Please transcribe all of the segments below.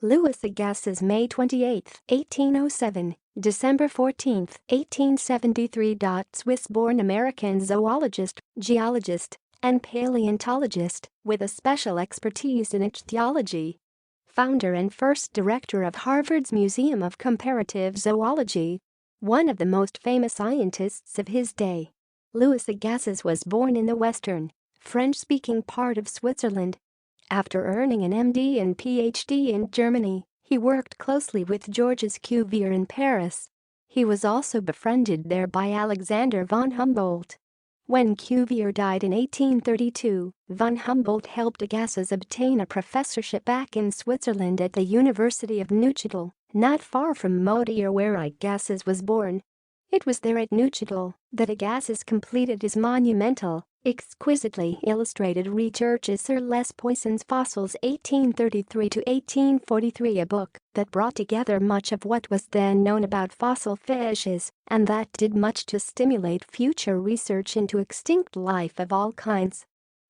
Louis Agassiz, May 28, 1807, December 14, 1873. Swiss-born American zoologist, geologist, and paleontologist with a special expertise in ichthyology. Founder and first director of Harvard's Museum of Comparative Zoology. One of the most famous scientists of his day. Louis Agassiz was born in the western, French-speaking part of Switzerland. After earning an MD and PhD in Germany, he worked closely with Georges Cuvier in Paris. He was also befriended there by Alexander von Humboldt. When Cuvier died in 1832, von Humboldt helped Agassiz obtain a professorship back in Switzerland at the University of Neuchâtel, not far from Moutier where Agassiz was born. It was there at Neuchâtel that Agassiz completed his monumental, exquisitely illustrated Recherches sur les poissons fossils 1833-1843, a book that brought together much of what was then known about fossil fishes and that did much to stimulate future research into extinct life of all kinds.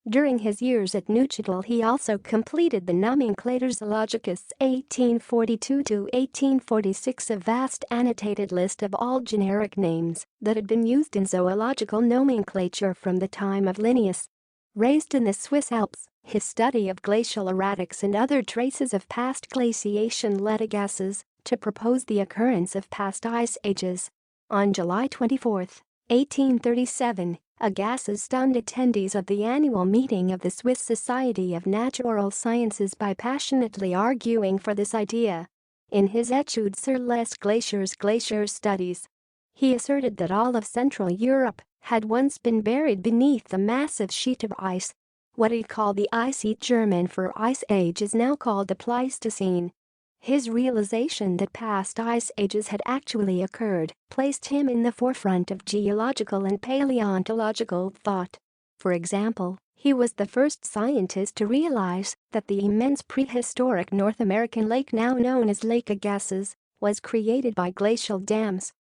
During his years at Neuchâtel he also completed the Nomenclator Zoologicus 1842-1846, a vast annotated list of all generic names that had been used in zoological nomenclature from the time of Linnaeus. Raised in the Swiss Alps, his study of glacial erratics and other traces of past glaciation led Agassiz to propose the occurrence of past ice ages. On July 24, 1837, Agassiz stunned attendees of the annual meeting of the Swiss Society of Natural Sciences by passionately arguing for this idea. In his Études sur les glaciers glacier studies, he asserted that all of Central Europe had once been buried beneath a massive sheet of ice. What he called the icy German for ice age is now called the Pleistocene. His realization that past ice ages had actually occurred placed him in the forefront of geological and paleontological thought. For example, he was the first scientist to realize that the immense prehistoric North American lake now known as Lake Agassiz was created by glacial dams.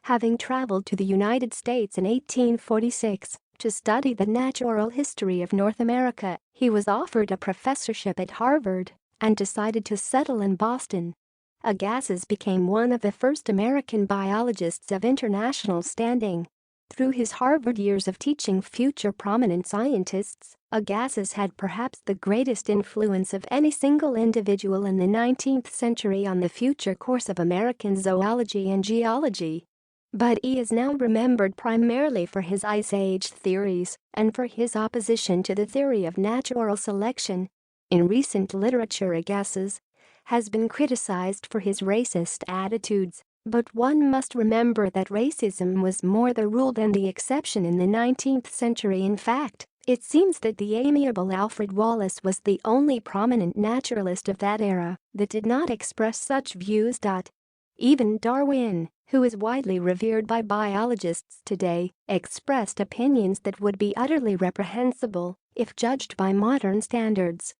Having traveled to the United States in 1846 to study the natural history of North America, he was offered a professorship at Harvard and decided to settle in Boston. Agassiz became one of the first American biologists of international standing. Through his Harvard years of teaching future prominent scientists, Agassiz had perhaps the greatest influence of any single individual in the 19th century on the future course of American zoology and geology. But he is now remembered primarily for his Ice Age theories and for his opposition to the theory of natural selection. In recent literature, Agassiz has been criticized for his racist attitudes, but one must remember that racism was more the rule than the exception in the 19th century. In fact, it seems that the amiable Alfred Wallace was the only prominent naturalist of that era that did not express such views. Even Darwin, who is widely revered by biologists today, expressed opinions that would be utterly reprehensible if judged by modern standards.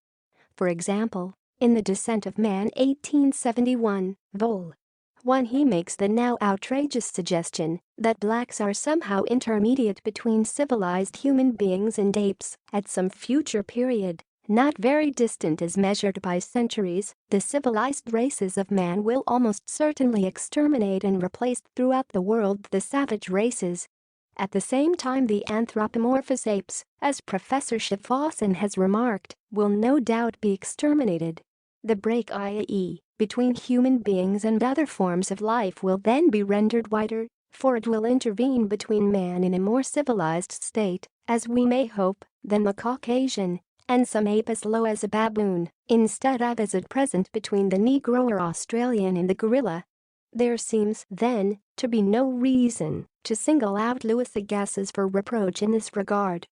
For example, in The Descent of Man 1871, Vol. 1, he makes the now outrageous suggestion that blacks are somehow intermediate between civilized human beings and apes. At some future period, not very distant as measured by centuries, the civilized races of man will almost certainly exterminate and replace throughout the world the savage races. At the same time, the anthropomorphous apes, as Professor Schaffhausen has remarked, will no doubt be exterminated. The break, i.e., between human beings and other forms of life, will then be rendered wider, for it will intervene between man in a more civilized state, as we may hope, than the Caucasian, and some ape as low as a baboon, instead of as at present between the Negro or Australian and the gorilla. There seems, then, to be no reason to single out Louis Agassiz for reproach in this regard.